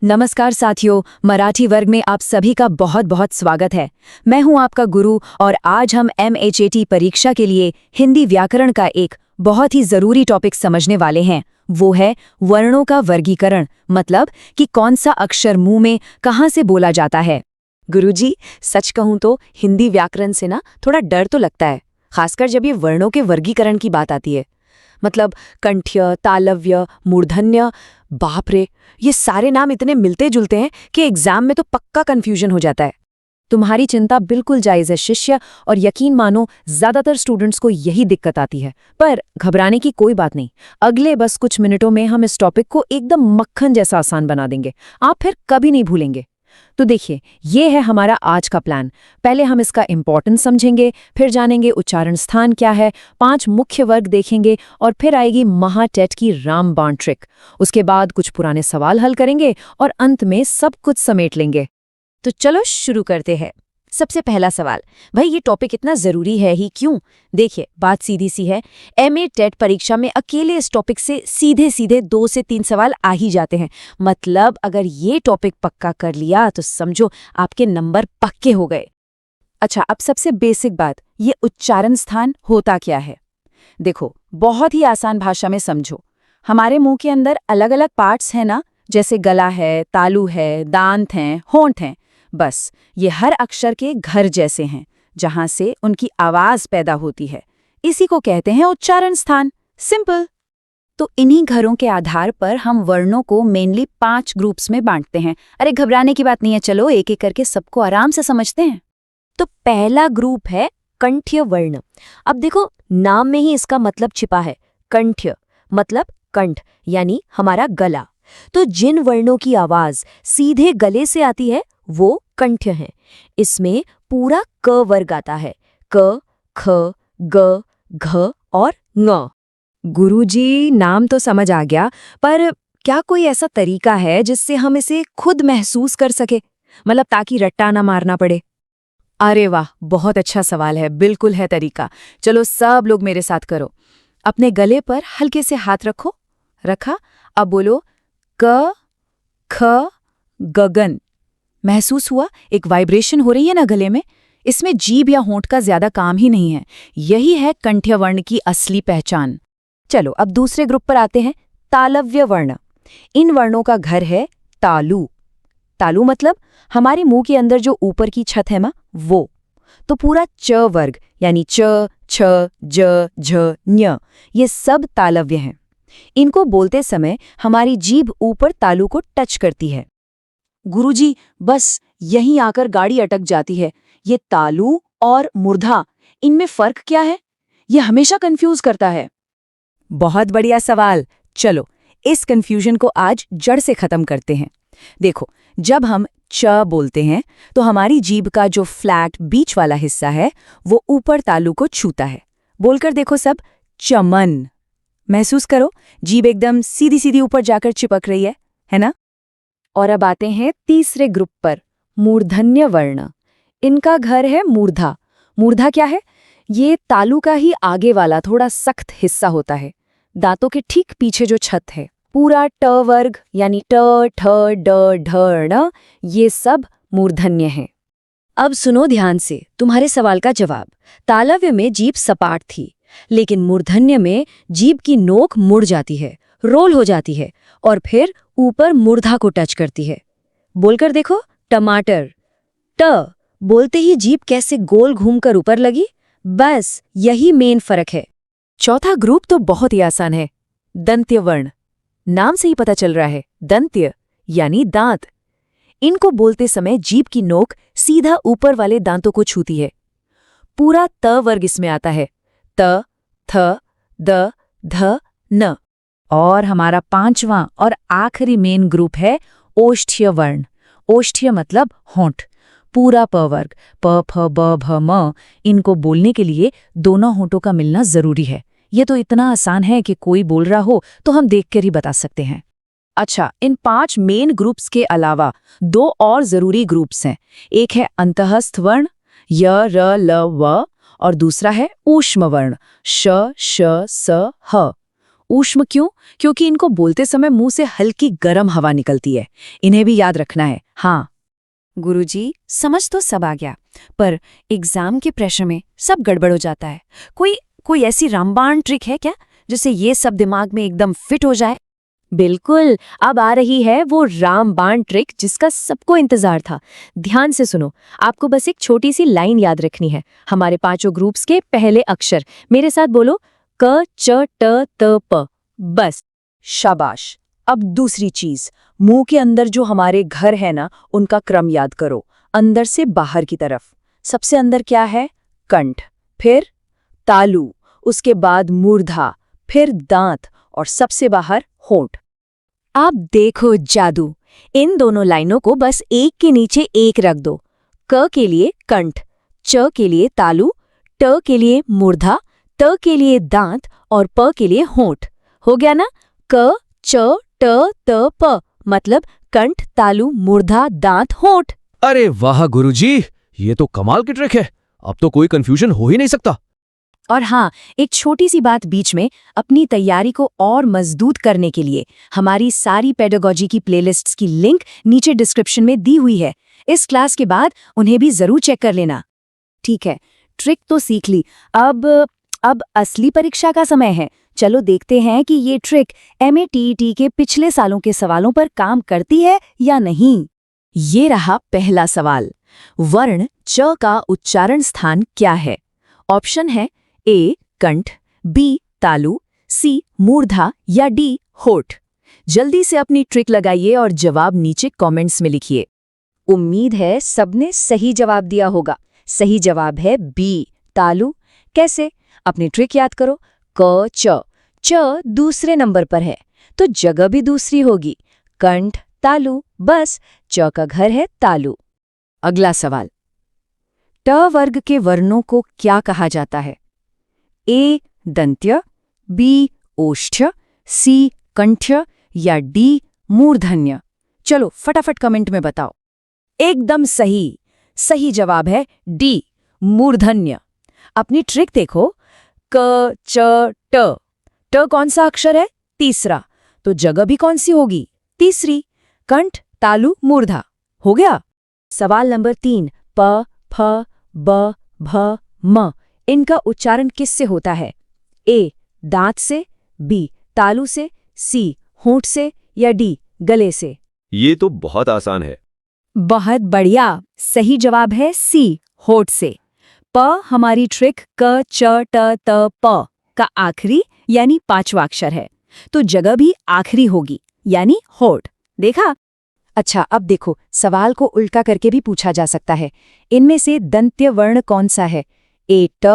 नमस्कार साथियों, मराठी वर्ग में आप सभी का बहुत बहुत स्वागत है। मैं हूं आपका गुरु और आज हम MHAT परीक्षा के लिए हिंदी व्याकरण का एक बहुत ही ज़रूरी टॉपिक समझने वाले हैं। वो है वर्णों का वर्गीकरण, मतलब कि कौन सा अक्षर मुंह में कहाँ से बोला जाता है। गुरुजी, सच कहूँ तो हिंदी व्याकरण से ना थोड़ा डर तो लगता है, खासकर जब ये वर्णों के वर्गीकरण की बात आती है। मतलब कंठ्य, तालव्य, मूर्धन्य, बाप रे, ये सारे नाम इतने मिलते जुलते हैं कि एग्जाम में तो पक्का कंफ्यूजन हो जाता है। तुम्हारी चिंता बिल्कुल जायज़ है शिष्य, और यकीन मानो ज्यादातर स्टूडेंट्स को यही दिक्कत आती है। पर घबराने की कोई बात नहीं, अगले बस कुछ मिनटों में हम इस टॉपिक को एकदम मक्खन जैसा आसान बना देंगे, आप फिर कभी नहीं भूलेंगे। तो देखिए, ये है हमारा आज का प्लान। पहले हम इसका इम्पोर्टेंस समझेंगे, फिर जानेंगे उच्चारण स्थान क्या है, 5 मुख्य वर्ग देखेंगे और फिर आएगी महाटेट की रामबाण ट्रिक। उसके बाद कुछ पुराने सवाल हल करेंगे और अंत में सब कुछ समेट लेंगे। तो चलो शुरू करते हैं। सबसे पहला सवाल, भाई ये टॉपिक इतना ज़रूरी है ही क्यों? देखिए, बात सीधी सी है। MA टेट परीक्षा में अकेले इस टॉपिक से सीधे सीधे 2 से 3 सवाल आ ही जाते हैं। मतलब अगर ये टॉपिक पक्का कर लिया तो समझो आपके नंबर पक्के हो गए। अच्छा, अब सबसे बेसिक बात, ये उच्चारण स्थान होता क्या है? देखो, बहुत ही आसान भाषा में समझो। हमारे मुंह के अंदर अलग अलग पार्ट्स हैं ना, जैसे गला है, तालू है, दांत हैं, होंठ हैं। बस ये हर अक्षर के घर जैसे हैं, जहां से उनकी आवाज पैदा होती है। इसी को कहते हैं उच्चारण स्थान। सिंपल। तो इन्हीं घरों के आधार पर हम वर्णों को मेनली 5 ग्रुप्स में बांटते हैं। अरे घबराने की बात नहीं है, चलो एक एक करके सबको आराम से समझते हैं। तो पहला ग्रुप है कंठ्य वर्ण। अब देखो, नाम में ही इसका मतलब छिपा है। कंठ्य मतलब कंठ, यानी हमारा गला। तो जिन वर्णों की आवाज सीधे गले से आती है वो कंठ्य हैं। इसमें पूरा क वर्ग आता है। क, ख, ग, घ और ङ। गुरुजी, नाम तो समझ आ गया, पर क्या कोई ऐसा तरीका है जिससे हम इसे खुद महसूस कर सके, मतलब ताकि रट्टा ना मारना पड़े? अरे वाह, बहुत अच्छा सवाल है। बिल्कुल है तरीका। चलो सब लोग मेरे साथ करो। अपने गले पर हल्के से हाथ रखो। रखा। अब बोलो क, ख, गगन। महसूस हुआ एक वाइब्रेशन हो रही है ना गले में? इसमें जीभ या होंठ का ज्यादा काम ही नहीं है। यही है कंठ्य वर्ण की असली पहचान। चलो अब दूसरे ग्रुप पर आते हैं, तालव्य वर्ण। इन वर्णों का घर है तालु। तालु मतलब हमारे मुंह के अंदर जो ऊपर की छत है ना, वो। तो पूरा च वर्ग, यानी च, छ, ज, झ, ञ, ये सब तालव्य हैं। इनको बोलते समय हमारी जीभ ऊपर तालु को टच करती है। गुरुजी, बस यहीं आकर गाड़ी अटक जाती है। ये तालु और मूर्धा, इनमें फर्क क्या है? ये हमेशा कंफ्यूज करता है। बहुत बढ़िया सवाल। चलो इस कंफ्यूजन को आज जड़ से खत्म करते हैं। देखो, जब हम च बोलते हैं तो हमारी जीभ का जो फ्लैट बीच वाला हिस्सा है वो ऊपर तालु को छूता है। बोलकर देखो सब, चमन। महसूस करो, जीभ एकदम सीधी सीधी ऊपर जाकर चिपक रही है ना? और अब आते हैं तीसरे ग्रुप पर, मूर्धन्य वर्ण। इनका घर है मूर्धा। मूर्धा क्या है? ये तालु का ही आगे वाला थोड़ा सख्त हिस्सा होता है, दांतों के ठीक पीछे जो छत है। पूरा ट वर्ग, यानी ट, ठ, ड, ढ, ण, ये सब मूर्धन्य हैं। अब सुनो ध्यान से तुम्हारे सवाल का जवाब। तालव्य में जीभ सपाट थी, लेकिन मूर्धन्य में जीभ की नोक मुड़ जाती है, रोल हो जाती है और फिर ऊपर मूर्धा को टच करती है। बोलकर देखो, टमाटर। ट बोलते ही जीभ कैसे गोल घूमकर ऊपर लगी। बस यही मेन फर्क है। चौथा ग्रुप तो बहुत ही आसान है, दंत्य वर्ण। नाम से ही पता चल रहा है, दंत्य यानी दांत। इनको बोलते समय जीभ की नोक सीधा ऊपर वाले दांतों को छूती है। पूरा त वर्ग इसमें आता है। त, थ, द, ध, न। और हमारा 5वां और आखिरी मेन ग्रुप है ओष्ठ्य वर्ण। ओष्ठ्य मतलब होंठ। पूरा प वर्ग, प, फ, ब, भ, म, इनको बोलने के लिए दोनों होंठों का मिलना जरूरी है। ये तो इतना आसान है कि कोई बोल रहा हो तो हम देखकर ही बता सकते हैं। अच्छा, इन 5 मेन ग्रुप्स के अलावा 2 और जरूरी ग्रुप्स हैं। एक है अंतःस्थ वर्ण, य, र, ल, व, और दूसरा है ऊष्म वर्ण, श, श, स, ह। ऊष्म क्यों? क्योंकि इनको बोलते समय मुंह से हल्की गर्म हवा निकलती है। इन्हें भी याद रखना है। हाँ गुरुजी, समझ तो सब आ गया, पर एग्जाम के प्रेशर में सब गड़बड़ हो जाता है। कोई ऐसी रामबाण ट्रिक है क्या जिससे ये सब दिमाग में एकदम फिट हो जाए? बिल्कुल, अब आ रही है वो रामबाण ट्रिक जिसका सबको इंतजार था। ध्यान से सुनो, आपको बस एक छोटी सी लाइन याद रखनी है। हमारे 5 ग्रुप्स के पहले अक्षर मेरे साथ बोलो, क च ट त प। बस, शाबाश। अब दूसरी चीज, मुंह के अंदर जो हमारे घर है ना, उनका क्रम याद करो, अंदर से बाहर की तरफ। सबसे अंदर क्या है? कंठ, फिर तालु, उसके बाद मूर्धा, फिर दांत और सबसे बाहर होंठ। आप देखो जादू, इन दोनों लाइनों को बस एक के नीचे एक रख दो। क के लिए कंठ, च के लिए तालु, ट के लिए मूर्धा, त के लिए दांत और प के लिए होंठ। हो गया ना? क च ट त प, मतलब कंठ, तालु, मूर्धा, दांत, होंठ। अरे वाह गुरुजी, ये तो कमाल की ट्रिक है। अब तो कोई कंफ्यूजन हो ही नहीं सकता। और हाँ, एक छोटी सी बात बीच में, अपनी तैयारी को और मजबूत करने के लिए हमारी सारी पेडागॉजी की प्लेलिस्ट्स की लिंक नीचे डिस्क्रिप्शन में दी हुई है। इस क्लास के बाद उन्हें भी जरूर चेक कर लेना। ठीक है, ट्रिक तो सीख ली। अब असली परीक्षा का समय है। चलो देखते हैं कि ये ट्रिक MATET के पिछले सालों के सवालों पर काम करती है या नहीं। ये रहा पहला सवाल। वर्ण च का उच्चारण स्थान क्या है? ऑप्शन है ए कंठ, बी तालु, सी मूर्धा या डी होठ। जल्दी से अपनी ट्रिक लगाइए और जवाब नीचे कमेंट्स में लिखिए। उम्मीद है सबने सही जवाब दिया होगा। सही जवाब है बी तालु। कैसे? अपनी ट्रिक याद करो। क च दूसरे नंबर पर है तो जगह भी दूसरी होगी। कंठ तालु, बस च का घर है तालु। अगला सवाल, ट वर्ग के वर्णों को क्या कहा जाता है? ए दंत्य, बी ओष्ठ्य, सी कंठ्य या डी मूर्धन्य। चलो फटाफट कमेंट में बताओ। एकदम सही। सही जवाब है डी मूर्धन्य। अपनी ट्रिक देखो। क च ट, ट कौन सा अक्षर है? तीसरा, तो जगह भी कौन सी होगी? तीसरी। कंठ तालु मूर्धा। हो गया। सवाल नंबर 3, प फ ब भ म, इनका उच्चारण किससे होता है? ए दांत से, बी तालु से, सी होंठ से या डी गले से? ये तो बहुत आसान है। बहुत बढ़िया। सही जवाब है सी होठ से। प हमारी ट्रिक क च ट त प का आखिरी यानी 5वां अक्षर है, तो जगह भी आखिरी होगी यानी होठ। देखा? अच्छा, अब देखो, सवाल को उल्टा करके भी पूछा जा सकता है। इनमें से दंत्य वर्ण कौन सा है? ए ट,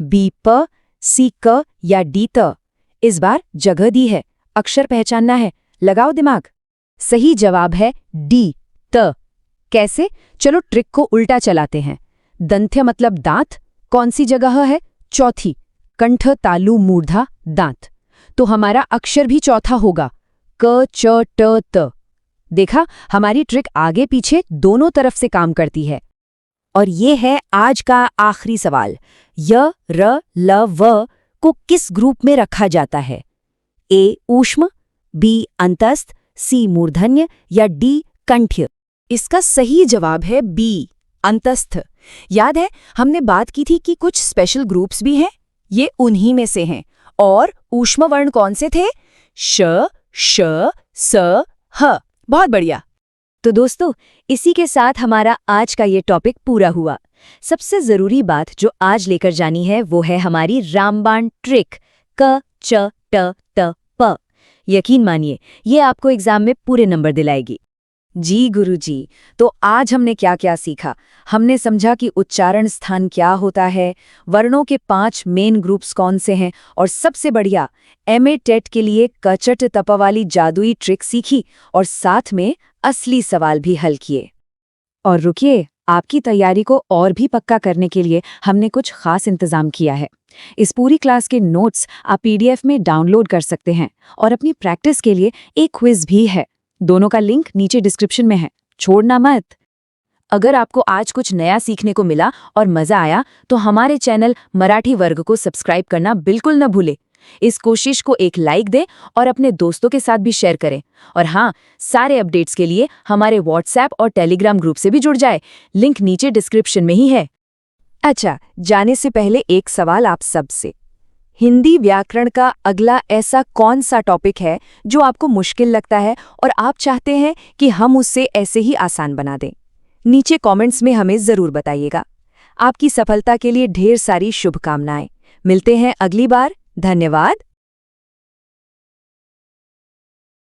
बी प, सी क या डी त? इस बार जगह दी है, अक्षर पहचानना है। लगाओ दिमाग। सही जवाब है डी त। कैसे? चलो ट्रिक को उल्टा चलाते हैं। दंत्य मतलब दांत, कौन सी जगह है? चौथी। कंठ तालु मूर्धा दांत, तो हमारा अक्षर भी चौथा होगा। क च ट त। देखा, हमारी ट्रिक आगे पीछे दोनों तरफ से काम करती है। और ये है आज का आखिरी सवाल। य र ल व को किस ग्रुप में रखा जाता है? ए ऊष्म, बी अंतस्थ, सी मूर्धन्य या डी कंठ्य? इसका सही जवाब है बी अंतस्थ। याद है हमने बात की थी कि कुछ स्पेशल ग्रुप्स भी हैं, ये उन्हीं में से हैं। और ऊष्म वर्ण कौन से थे? श, श, स, ह। बहुत बढ़िया। तो दोस्तों, इसी के साथ हमारा आज का ये टॉपिक पूरा हुआ। सबसे जरूरी बात जो आज लेकर जानी है वो है हमारी रामबाण ट्रिक क च ट त प। यकीन मानिए ये आपको एग्जाम में पूरे नंबर दिलाएगी। जी गुरुजी, तो आज हमने क्या क्या सीखा? हमने समझा कि उच्चारण स्थान क्या होता है, वर्णों के 5 मेन ग्रुप्स कौन से हैं, और सबसे बढ़िया MATET के लिए कचट तप वाली जादुई ट्रिक सीखी और साथ में असली सवाल भी हल किए। और रुकिए, आपकी तैयारी को और भी पक्का करने के लिए हमने कुछ खास इंतजाम किया है। इस पूरी क्लास के नोट्स आप PDF में डाउनलोड कर सकते हैं और अपनी प्रैक्टिस के लिए एक क्विज भी है। दोनों का लिंक नीचे डिस्क्रिप्शन में है, छोड़ना मत। अगर आपको आज कुछ नया सीखने को मिला और मजा आया तो हमारे चैनल मराठी वर्ग को सब्सक्राइब करना बिल्कुल न भूले। इस कोशिश को एक लाइक दें और अपने दोस्तों के साथ भी शेयर करें। और हाँ, सारे अपडेट्स के लिए हमारे व्हाट्सएप और टेलीग्राम ग्रुप से भी जुड़ जाए। लिंक नीचे डिस्क्रिप्शन में ही है। अच्छा, जाने से पहले एक सवाल आप सबसे। हिंदी व्याकरण का अगला ऐसा कौन सा टॉपिक है जो आपको मुश्किल लगता है और आप चाहते हैं कि हम उससे ऐसे ही आसान बना दें? नीचे कमेंट्स में हमें ज़रूर बताइएगा। आपकी सफलता के लिए ढेर सारी शुभकामनाएं। मिलते हैं अगली बार। धन्यवाद।